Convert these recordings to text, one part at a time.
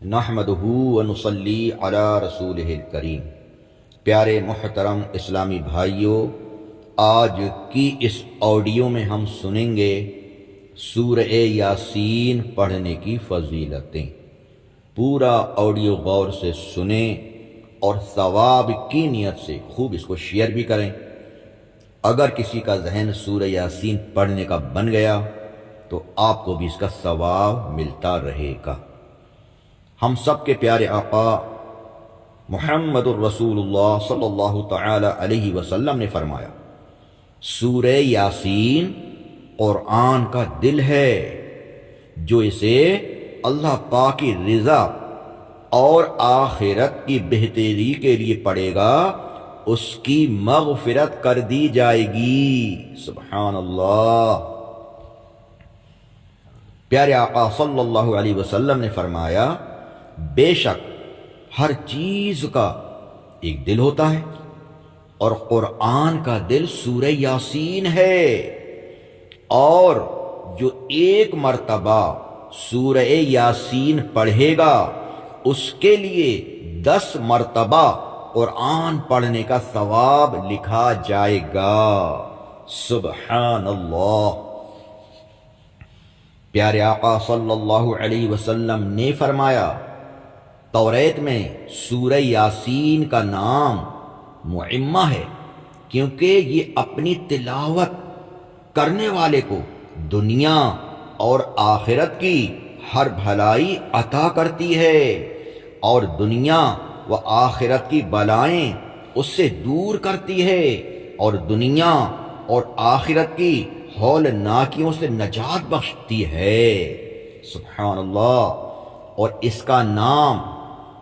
نحمدہ ونصلی علی رسولہ الکریم۔ پیارے محترم اسلامی بھائیوں، آج کی اس آڈیو میں ہم سنیں گے سورہ یاسین پڑھنے کی فضیلتیں۔ پورا آڈیو غور سے سنیں اور ثواب کی نیت سے خوب اس کو شیئر بھی کریں۔ اگر کسی کا ذہن سورہ یاسین پڑھنے کا بن گیا تو آپ کو بھی اس کا ثواب ملتا رہے گا۔ ہم سب کے پیارے آقا محمد الرسول اللہ صلی اللہ تعالی علیہ وسلم نے فرمایا، سورہ یاسین قرآن کا دل ہے، جو اسے اللہ پاک کی رضا اور آخرت کی بہتری کے لیے پڑھے گا اس کی مغفرت کر دی جائے گی۔ سبحان اللہ۔ پیارے آقا صلی اللہ علیہ وسلم نے فرمایا، بے شک ہر چیز کا ایک دل ہوتا ہے اور قرآن کا دل سورہ یاسین ہے، اور جو ایک مرتبہ سورہ یاسین پڑھے گا اس کے لیے 10 مرتبہ قرآن پڑھنے کا ثواب لکھا جائے گا۔ سبحان اللہ۔ پیارے آقا صلی اللہ علیہ وسلم نے فرمایا، توریت میں سورہ یاسین کا نام معمہ ہے، کیونکہ یہ اپنی تلاوت کرنے والے کو دنیا اور آخرت کی ہر بھلائی عطا کرتی ہے، اور دنیا و آخرت کی بلائیں اس سے دور کرتی ہے، اور دنیا اور آخرت کی ہولناکیوں سے نجات بخشتی ہے۔ سبحان اللہ۔ اور اس کا نام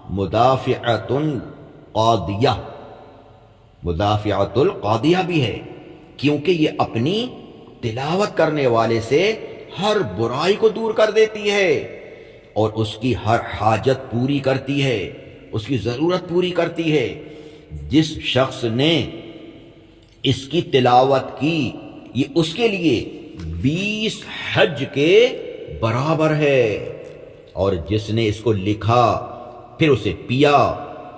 مدافعۃ القاضیہ بھی ہے، کیونکہ یہ اپنی تلاوت کرنے والے سے ہر برائی کو دور کر دیتی ہے اور اس کی ہر حاجت پوری کرتی ہے، اس کی ضرورت پوری کرتی ہے۔ جس شخص نے اس کی تلاوت کی، یہ اس کے لیے 20 حج کے برابر ہے، اور جس نے اس کو لکھا پھر اسے پیا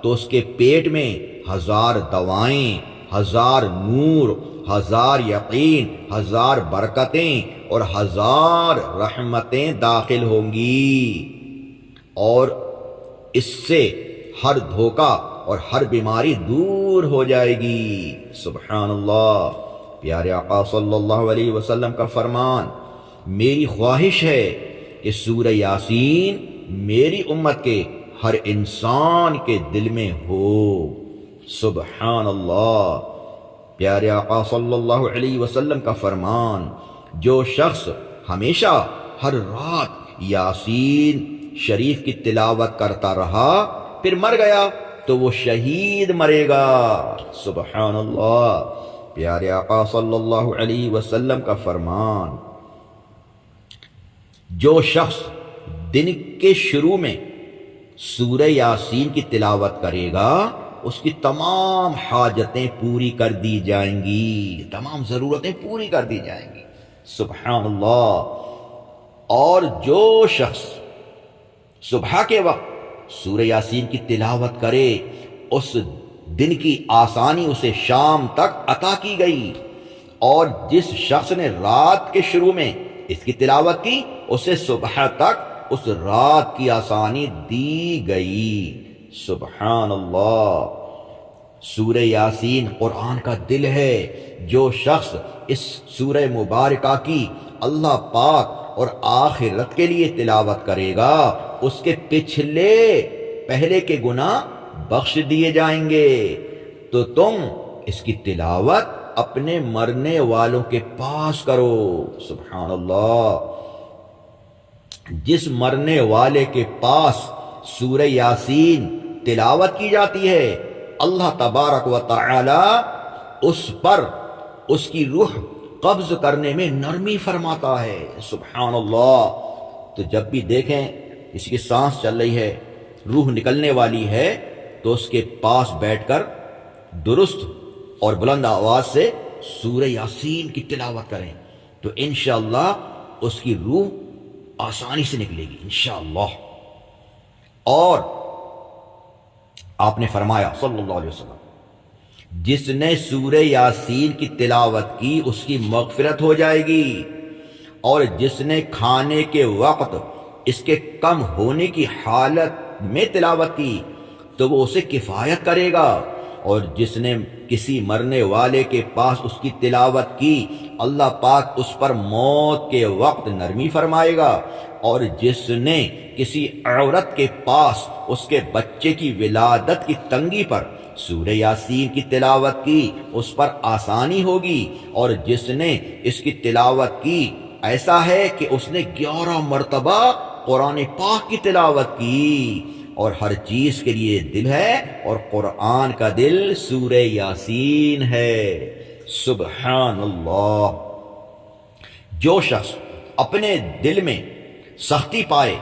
تو اس کے پیٹ میں 1000 دوائیں، 1000 نور، 1000 یقین، 1000 برکتیں اور 1000 رحمتیں داخل ہوں گی، اور اس سے ہر دھوکہ اور ہر بیماری دور ہو جائے گی۔ سبحان اللہ۔ پیارے آقا صلی اللہ علیہ وسلم کا فرمان، میری خواہش ہے کہ سورہ یاسین میری امت کے ہر انسان کے دل میں ہو۔ سبحان اللہ۔ پیارے آقا صلی اللہ علیہ وسلم کا فرمان، جو شخص ہمیشہ ہر رات یاسین شریف کی تلاوت کرتا رہا پھر مر گیا تو وہ شہید مرے گا۔ سبحان اللہ۔ پیارے آقا صلی اللہ علیہ وسلم کا فرمان، جو شخص دن کے شروع میں سورہ یاسین کی تلاوت کرے گا اس کی تمام حاجتیں پوری کر دی جائیں گی، تمام ضرورتیں پوری کر دی جائیں گی۔ سبحان اللہ۔ اور جو شخص صبح کے وقت سورہ یاسین کی تلاوت کرے اس دن کی آسانی اسے شام تک عطا کی گئی، اور جس شخص نے رات کے شروع میں اس کی تلاوت کی اسے صبح تک اس رات کی آسانی دی گئی۔ سبحان اللہ۔ سورہ یاسین قرآن کا دل ہے، جو شخص اس سورہ مبارکہ کی اللہ پاک اور آخرت کے لیے تلاوت کرے گا اس کے پہلے کے گناہ بخش دیے جائیں گے۔ تو تم اس کی تلاوت اپنے مرنے والوں کے پاس کرو۔ سبحان اللہ۔ جس مرنے والے کے پاس سورہ یاسین تلاوت کی جاتی ہے، اللہ تبارک و تعالی اس پر اس کی روح قبض کرنے میں نرمی فرماتا ہے۔ سبحان اللہ۔ تو جب بھی دیکھیں کسی کی سانس چل رہی ہے، روح نکلنے والی ہے، تو اس کے پاس بیٹھ کر درست اور بلند آواز سے سورہ یاسین کی تلاوت کریں تو انشاءاللہ اس کی روح آسانی سے نکلے گی انشاءاللہ۔ اور آپ نے فرمایا صلی اللہ علیہ وسلم جس نے سورہ یاسین کی تلاوت کی اس کی مغفرت ہو جائے گی، اور جس نے کھانے کے وقت اس کے کم ہونے کی حالت میں تلاوت کی تو وہ اسے کفایت کرے گا، اور جس نے کسی مرنے والے کے پاس اس کی تلاوت کی اللہ پاک اس پر موت کے وقت نرمی فرمائے گا، اور جس نے کسی عورت کے پاس اس کے بچے کی ولادت کی تنگی پر سورہ یاسین کی تلاوت کی اس پر آسانی ہوگی، اور جس نے اس کی تلاوت کی ایسا ہے کہ اس نے 11 مرتبہ قرآن پاک کی تلاوت کی، اور ہر چیز کے لیے دل ہے اور قرآن کا دل سورہ یاسین ہے۔ سبحان اللہ۔ جو شخص اپنے دل میں سختی پائے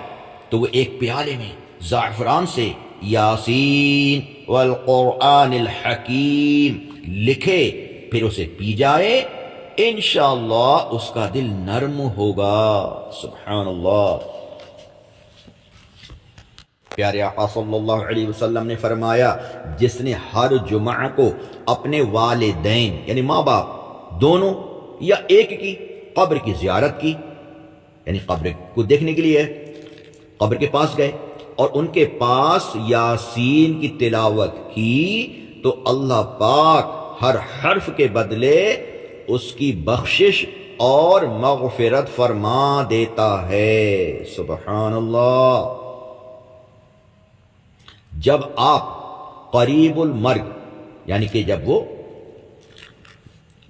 تو وہ ایک پیالے میں زعفران سے یاسین والقرآن الحکیم لکھے پھر اسے پی جائے، انشاءاللہ اس کا دل نرم ہوگا۔ سبحان اللہ۔ پیارے آقا صلی اللہ علیہ وسلم نے فرمایا جس نے ہر جمعہ کو اپنے والدین یعنی ماں باپ دونوں یا ایک کی قبر کی زیارت کی، یعنی قبر کو دیکھنے کے لیے قبر کے پاس گئے اور ان کے پاس یاسین کی تلاوت کی تو اللہ پاک ہر حرف کے بدلے اس کی بخشش اور مغفرت فرما دیتا ہے۔ سبحان اللہ۔ جب آپ قریب المرگ یعنی کہ جب وہ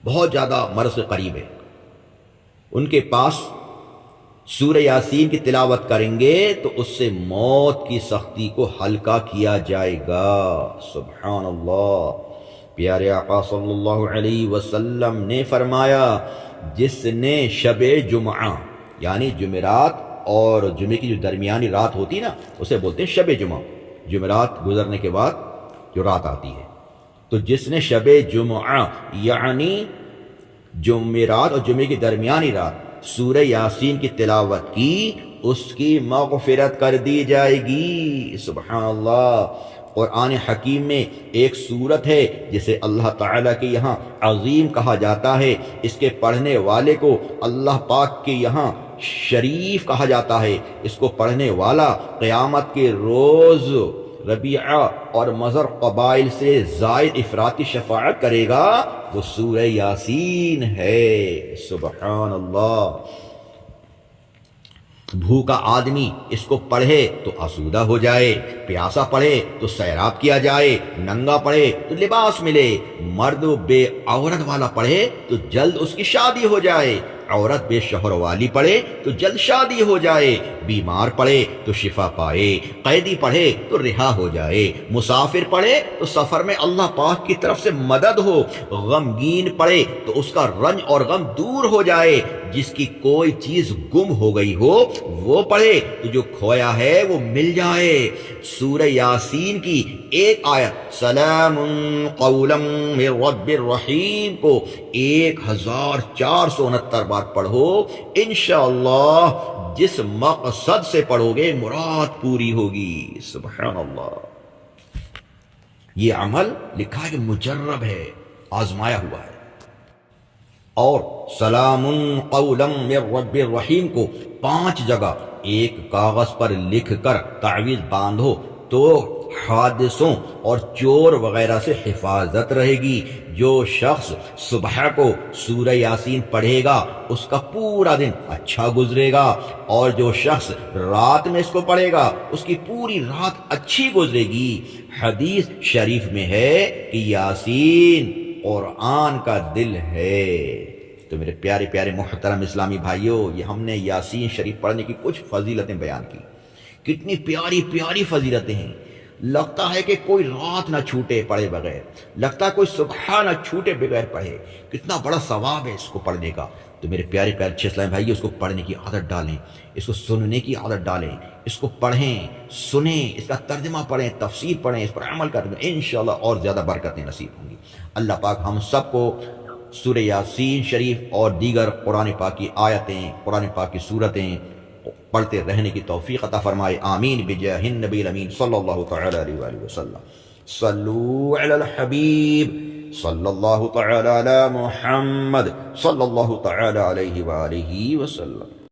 بہت زیادہ مرض سے قریب ہے ان کے پاس سورہ یاسین کی تلاوت کریں گے تو اس سے موت کی سختی کو ہلکا کیا جائے گا۔ سبحان اللہ۔ پیارے آقا صلی اللہ علیہ وسلم نے فرمایا جس نے شب جمعہ یعنی جمعرات اور جمعے کی جو درمیانی رات ہوتی نا اسے بولتے ہیں شب جمعہ، جمعرات گزرنے کے بعد جو رات آتی ہے، تو جس نے شب جمعہ یعنی جمعرات اور جمعے کی درمیانی رات سورہ یاسین کی تلاوت کی اس کی مغفرت کر دی جائے گی۔ سبحان اللہ۔ قرآن حکیم میں ایک سورت ہے جسے اللہ تعالیٰ کے یہاں عظیم کہا جاتا ہے، اس کے پڑھنے والے کو اللہ پاک کے یہاں شریف کہا جاتا ہے، اس کو پڑھنے والا قیامت کے روز ربیعہ اور مضر قبائل سے زائد افراطی شفاعت کرے گا، وہ سورہ یاسین ہے۔ سبحان اللہ۔ بھوکا آدمی اس کو پڑھے تو آسودہ ہو جائے، پیاسا پڑھے تو سیراب کیا جائے، ننگا پڑھے تو لباس ملے، مرد بے عورت والا پڑھے تو جلد اس کی شادی ہو جائے، عورت بے شوہر والی پڑھے تو جلد شادی ہو جائے، بیمار پڑھے تو شفا پائے، قیدی پڑھے تو رہا ہو جائے، مسافر پڑھے تو سفر میں اللہ پاک کی طرف سے مدد ہو، غمگین پڑھے تو اس کا رنج اور غم دور ہو جائے، جس کی کوئی چیز گم ہو گئی ہو وہ پڑھے تو جو کھویا ہے وہ مل جائے۔ سورہ یاسین کی ایک آیت سلام قولا من رب الرحیم کو 1469 بار پڑھو، انشاءاللہ جس مقصد سے پڑھو گے مراد پوری ہوگی۔ سبحان اللہ۔ یہ عمل لکھا ہے کہ مجرب ہے، آزمایا ہوا ہے۔ اور سلام قولا من رب الرحیم کو 5 جگہ ایک کاغذ پر لکھ کر تعویذ باندھو تو حادثوں اور چور وغیرہ سے حفاظت رہے گی۔ جو شخص صبح کو سورہ یاسین پڑھے گا اس کا پورا دن اچھا گزرے گا، اور جو شخص رات میں اس کو پڑھے گا اس کی پوری رات اچھی گزرے گی۔ حدیث شریف میں ہے کہ یاسین قرآن کا دل ہے۔ تو میرے پیارے پیارے محترم اسلامی بھائیوں، یہ ہم نے یاسین شریف پڑھنے کی کچھ فضیلتیں بیان کی، کتنی پیاری پیاری فضیلتیں ہیں۔ لگتا ہے کہ کوئی رات نہ چھوٹے پڑھے بغیر، لگتا ہے کوئی صبح نہ چھوٹے بغیر پڑھے، کتنا بڑا ثواب ہے اس کو پڑھنے کا۔ تو میرے پیارے پیارے اچھے اسلامی بھائی اس کو پڑھنے کی عادت ڈالیں، اس کو سننے کی عادت ڈالیں، اس کو پڑھیں، سنیں، اس کا ترجمہ پڑھیں، تفسیر پڑھیں، اس پر عمل کریں، انشاءاللہ اور زیادہ برکتیں نصیب ہوں گی۔ اللہ پاک ہم سب کو سورہ یاسین شریف اور دیگر قرآن پاک کی آیتیں، قرآن پاک کی سورتیں، پڑھتے رہنے کی توفیق عطا فرمائے. آمین بجاہ النبی الامین صلی اللہ تعالی علیہ وآلہ وسلم. صلو علی الحبیب صلی اللہ تعالی علی محمد صلی اللہ تعالی علیہ وآلہ وسلم.